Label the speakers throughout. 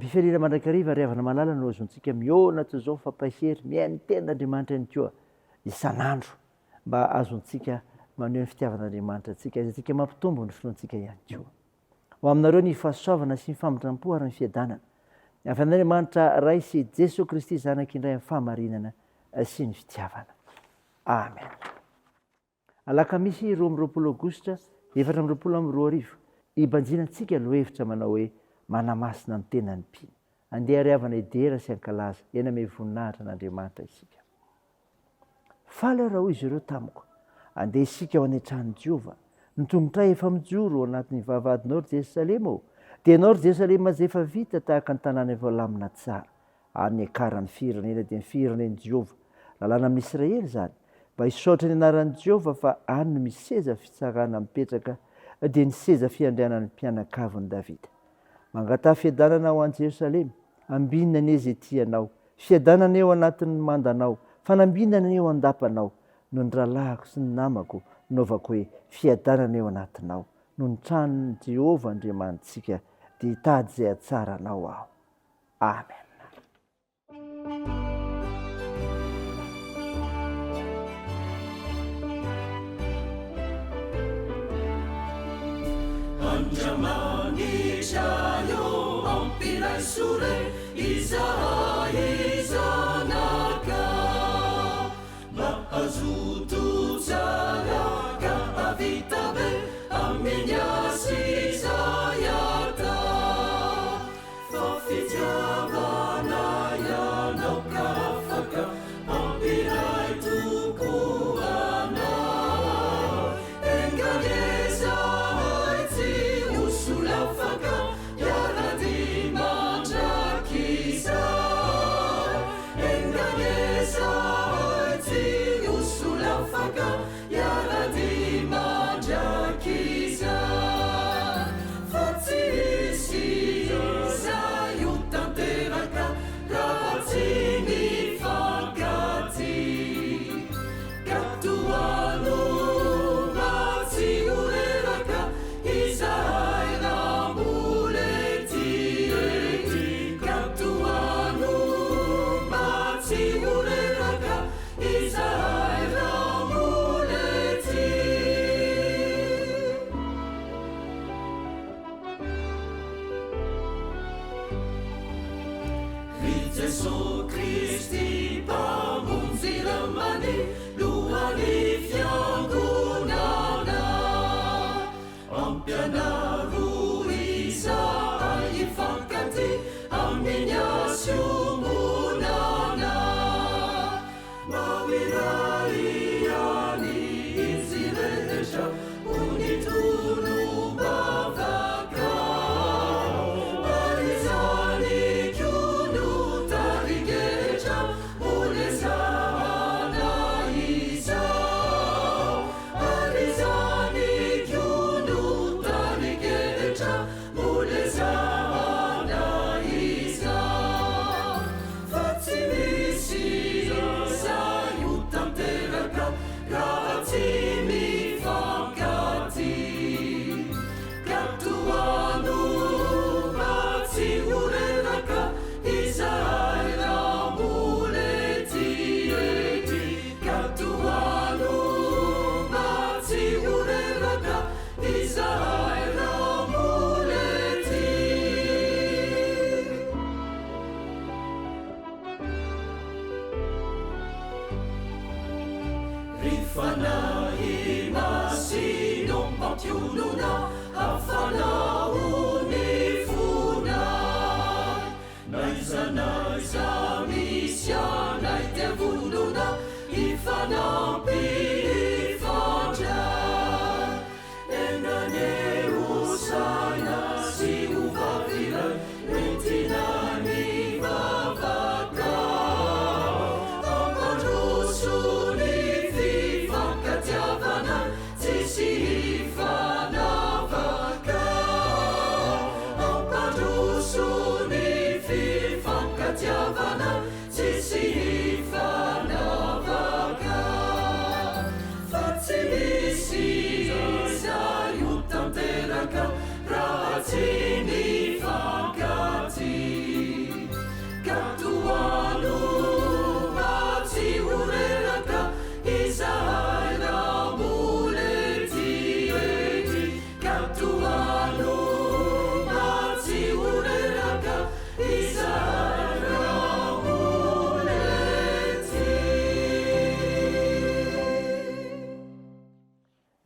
Speaker 1: ampiferina mandrakariva riavana malala no azontsika miona toy zao fampahery miainy ten'andriamanitra ihany koa isan'andro mba azontsika maneho ny fitiavan'andriamanitra atsika izy atsika mampitombo ny finoantsika ihany koa. Ho aminareo ny fahasoavana sy ny famindram-po ary ny fiadanana avy amin'Andriamanitra Ray sy Jesosy Kristy zanak'indray amin'ny fahamarinana sy ny fitiavana. Amen. Alakamisy 12 Aogositra 2024 ibanjinantsika lohevitra manao hoe manamasina ny tenany mpino. Andeha ariavana idera sy ankalaza eny ame voninahitra n'Andriamanitra isika. Faly raha hoy izy ireo tamiko, andeha isika ao an-trano Jehova, ny tongotra efa mijoro ao anatin'ny vavahadinao Jerusalema ô, dia ianao Jerusalema izay efa vita tahaka ny tanàna efa lamina tsara. Amin'ny akaran'ny firenena dia ny firenen'i Jehova, lalàna amin'Israely izany, mba hisaotra ny anaran'i Jehova fa any no misy seza fitsarana mipetraka dia ny seza fiandrianan'ny mpianakavon'i Davida. Mangatà fiadanana ho an'i Jerusalema, ambinina ny ezetianao, fiadanana eo anatin'ny mandanao, fanambinana eo an-dapanao, no ny rahalahyko sy ny namako naovako hoe fiadanana eo anatinao, no ny tranon'i Jehova Andriamanitsika dia hitady izay hatsaranao aho. Amen.
Speaker 2: Andriamanitra io ampiray sore Isaia zanaka mahazoto tsara ka avita be amin'ny asy Isaiata fa fitiavana ianao ka afaka ampiray tokoana enganeza Gesù Kristi pamonjy ramany lohany fiangonana ampianaro Isaia hifankaty amin'ny asy omonana mawiray any izy rehetra unitono bavaka arizany kiono tarigetra olezana isa arizany kiono tarigetra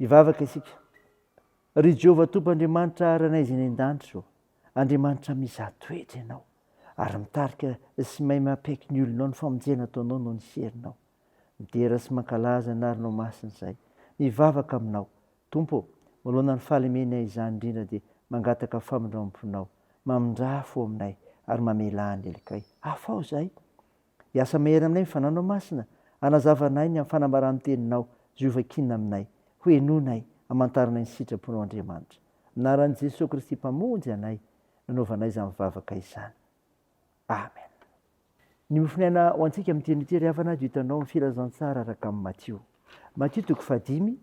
Speaker 1: ivavaka isika. Ry Jehovah Tompoandriamanitra ranay izay ny an-danitra o, Andriamanitra mizahan-toetra ianao ary mitarika sy mahay mampaiky ny olonao ny famonjena ataonao no ny serinao. Midera sy mankalaza anarinao masina izay. Mivavaka aminao. Tompo, manoloana ny fahalemenay izany indrindra dia mangataka famondrampinao, mamondrafo aminay ary mamela ny elikay. Afao izay. Hiasa mahery aminay mifananao masina, anazavanay ny amin'ny fanambarany teninao, ziovakinina aminay, hoenonay, amantaranay ny sitraponao Andriamanitra. Anaran'i Jesosy Kristy mpamonjy anay, nanaovanay izany mivavaka izany. Amen. Ny mofinaina ho antsika amin'ity ity ry havana dia hitanao ny filazantsara araka amin'ny Matthieu. Matthieu 5,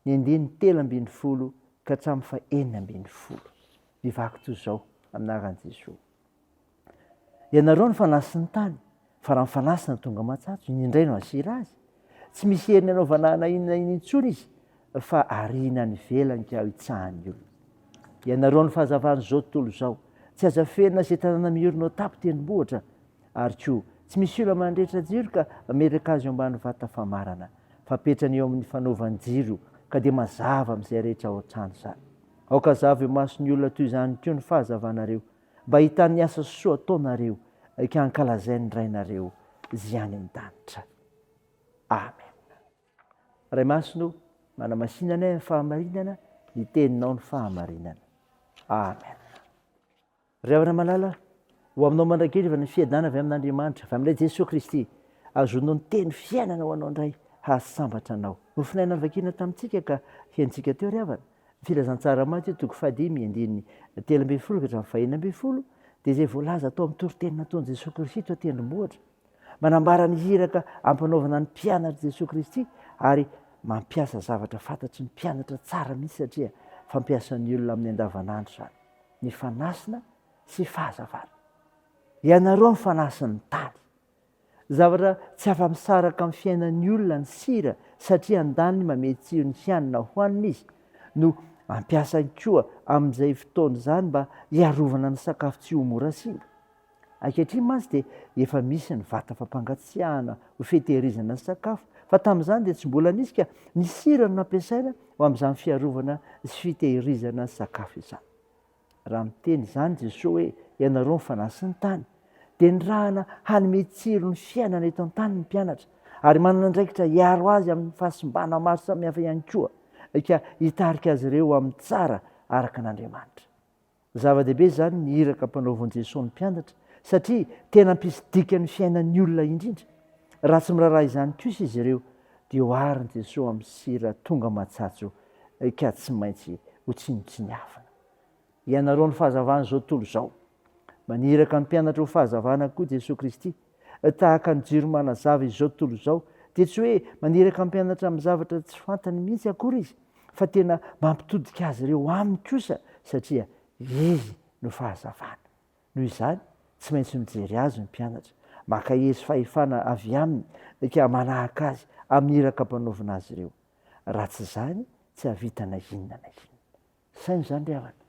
Speaker 1: ny andiny 7:10 ka hatramin'ny 9:10. Mivaky toy izao aminaran'i Jesosy. Ianareo ny fanasy ny tany, fa raha mifanasina tonga matsatso, ny indray no asira azy. Tsy misy heriny anaovana na inona intsony izy, fa ariana ny velany ka hitsahan'ny olona. Ianareo ny fahazavana izao tontolo izao, tsy azafenina izay tanàna miorina ao tapo tendrombohitra, ary koa tsy misy olona mandrehetra jiro ka meraka azy eo ambany vata famarana, fa petrany eo amin'ny fanaovany jiro ka dia mazava amin'izay rehetra ao an-trano izany. Aoka zava eo mason'ny olona toy izany koa ny fahazavanareo, mba hitany ny asa soa ataonareo ka hankalazainy ny rainareo izay any an-danitra. Amen. Ray masino, manamasinana ny fahamarinana, ny teninao ny fahamarinana. Amen. Ry havana malala, ho aminao mandrakely fa ny fiadana avy amin'Andriamanitra, avy amin'ilay Jesosy Kristy, azonao ny teny fiainana ho anao indray, hasambatra anao. Nofinaina vakina tamintsika ka hiantsika teo ry havana. Filazantsara Matthieu 5:3-12 ka 9:20, dia izay voalaza atao amin'ny toroteny nataon'i Jesosy Kristy teo tendrombohitra. Manambara ny hiraka ampanaovana ny mpianatra Jesosy Kristy ary mampiasa zavatra fantatry ny mpianatra tsara mihitsy satria fampiasan'ny olona amin'ny andavanandro izany. Ny fanasina sy fahazavana. Ianareo ny fanasiny tany. Zavatra tsy afa-misaraka amin'ny fiainan'ny olona ny sira satria andaniny mametsio ny hanina hohanina izy no ampiasa koa amin'izay fotoana izany mba hiarovana ny sakafo tsy ho mora simba. Ankehitriny mantsy dia efa misy ny vata fampangatsiahana ho fitehirizana ny sakafo, fa tamin'izany dia tsy mbola nisy ka ny sira no nampiasaina ho amin'izany fiarovana sy fitehirizana ny sakafo izany. Raha miteny izany Jesosy hoe ianareo ny fanasy ny tany, dia ny rahana hanome tsiro ny fiainana eto an-tany ny mpianatra ary manana andraikitra hiaro azy amin'ny fahasimbana maro samihafa ihany koa ka hitarika azy ireo amin'ny tsara araka n'Andriamanitra. Zava-dehibe izany ny hiraka ampanaovan'i Jesosy ny mpianatra satria tena ampisidika ny fiainan'ny olona indrindra. Raha tsy miraharaha izany kosa izy ireo dia hoarin'i Jesosy amin'ny sira tonga matsatso ka tsy maintsy ho tsinotsiniavana. Ianareo ny fahazavana izao tontolo izao. Maniraka ny mpianatra ho fahazavana koa Jesosy Kristy. Tahaka ny jiro manazava izao tontolo izao dia tsy hoe maniraka ny mpianatra amin'ny zavatra tsy fantany mihitsy akory izy, fa tena mampitodika azy ireo aminy kosa satria izy no fahazavana. Noho izany tsy maintsy mijery azy ny mpianatra, maka hery fahefana avy aminy ka manahaka azy amin'ny hiraka ampanaovina azy ireo. Raha tsy izany tsy havita na inona na inona. Saina izany ry havana,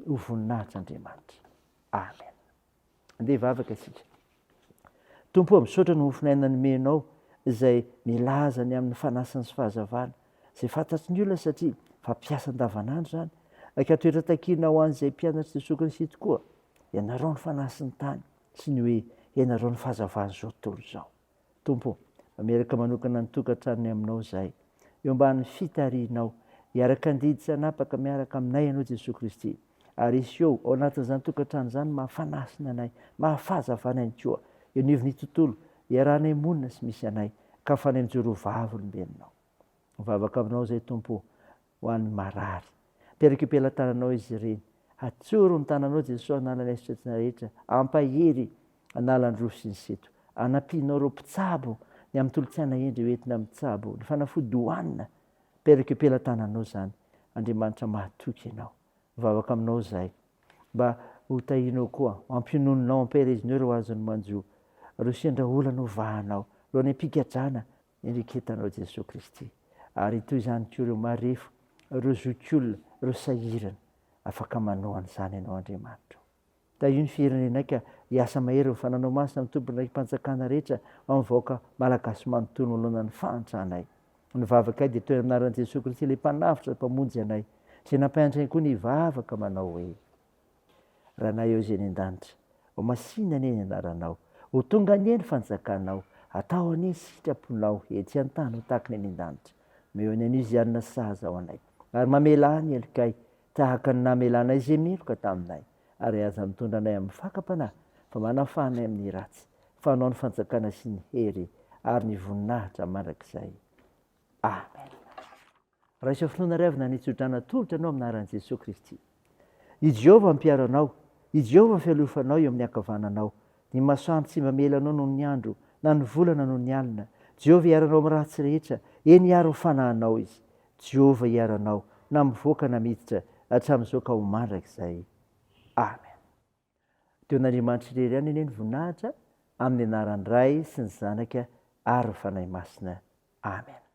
Speaker 1: ho voninahitr'Andriamanitra. Amen. Andeha hivavaka isika. Tompo, misaotra ny mofinaina nomenao izay milaza ny amin'ny fanasana sy fahazavana izay fantatry ny olona satria fampiasa andavanandro izany. Ka toetra takina ho an'izay mpianatra Jesosy Kristy tokoa, ianareo ny fanasy ny tany sy ny hoe ianareo ny fahazavana izao tontolo izao. Tompo, mameraka manokana ny tokantranony aminao izahay, eo amban'ny fitarianao, hiaraka andidy sy hanapaka miaraka aminay ianao Jesosy Kristy. Ary isy eo ao anatin'izany tokantrano izany mahafanasina anay, mahafahazavana ihany koa. Eo anivon'ny tontolo iarahanay monina sy misy anay ka fanay mijorovavy olombelinao. Mivavaka aminao izay Tompo ho an'ny marary. Mpiaraka am-pelantananao izy ireny. Hatsoro ny tananao Jesosy analany aisotratrina rehetra, ampahery analany roa sy ny seto. Anampianao ireo mpitsabo ny amin'ny tolotsaina endry hoentina mitsabo, ny fanafody hohanina. Mpiaraka am-pelantananao izany. Andriamanitra mahatoky ianao. Mivavaka aminao izahay mba ho tahinao koa, ampionononao, ampaherezinao ireo azony manjo, ireo sendraolana hovahanao, ireo any am-pikadrana endriketanao Jesosy Kristy. Ary toy izany koa ireo marefo, ireo zokiolona, ireo sahirana, afaka manohana izany ianao Andriamanitra. Tahio ny firenenay ka hiasa mahery mifananao masina amin'ny tompony ndraiky mpanjakana rehetra amin'ny vahoaka malagasy manontolo manoloana ny fahantrahanay. nivavaka dia toy anaran'i Jesosy Kristy ilay mpanavitra mpamonjy anay zay nampahantrainy koa nivavaka manao hoe raha na eo zay ny an-danitra ho masina anie ny anaranao ho tonga anie ny fanjakanao atao anie sitraponao etsy an-tany ho tahaka ny any an-danitra meo ny an'izy ianona sahaza ao anay ary mamela ny elikay tahaka ny namelanay izay meloka taminay ary aza mitondra anay amin'ny fakapanahy fa manafanay amin'ny ratsy fanao ny fanjakana sy ny hery ary ny voninahitra mandrakizay amen. Raha isa finoana riavina nitsodrana tolotra anao amin'ny anaran'i Jesosy Kristy. I Jehovah mpiaro anao, i Jehovah fialofanao eo amin'ny ankavananao. Ny masoandro tsy mamela anao noho ny andro, na ny volana noho ny alina. Jehovah hiaranao amin'ny ratsy rehetra, eny hiaro ny fanahinao izy. Jehovah hiaranao na mivoaka na miditra hatramin'izao ka ho mandrakizay. Amen. Teo n'Andriamanitra irery ihany anie ny voninahitra amin'ny anaran'ny Ray sy ny Zanaka ary ny Fanahy Masina. Amen.